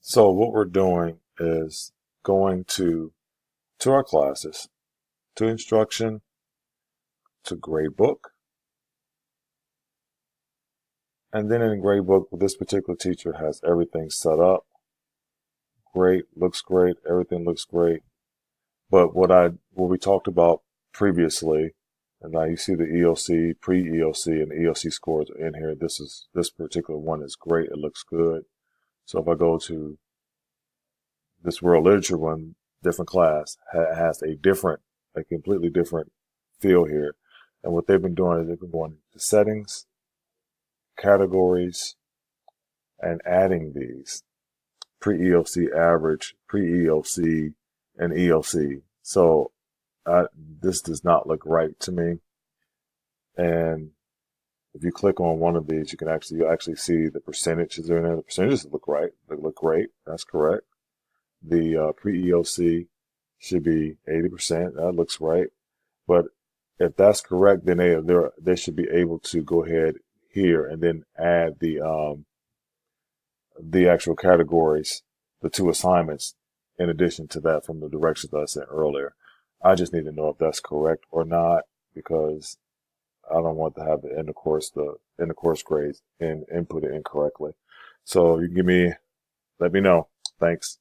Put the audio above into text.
So what we're doing is going to our classes, to instruction, to gradebook, and then in gradebook, this particular teacher has everything set up. Great, looks great, everything looks great. But what we talked about previously, and now you see the EOC, pre-EOC, and EOC scores are in here. This particular one is great. It looks good. So if I go to this world literature one, different class, has a completely different feel here. And what they've been doing is they've been going to settings, categories, and adding these pre-EOC average, pre-EOC, and EOC. So this does not look right to me. And if you click on one of these, you'll actually see the percentages are in there. The percentages look right. They look great. That's correct. The pre-EOC should be 80%. That looks right. But if that's correct, then they should be able to go ahead here and then add the actual categories, the two assignments, in addition to that from the directions that I sent earlier. I just need to know if that's correct or not, because I don't want to have the end of course grades and input it incorrectly. So you let me know. Thanks.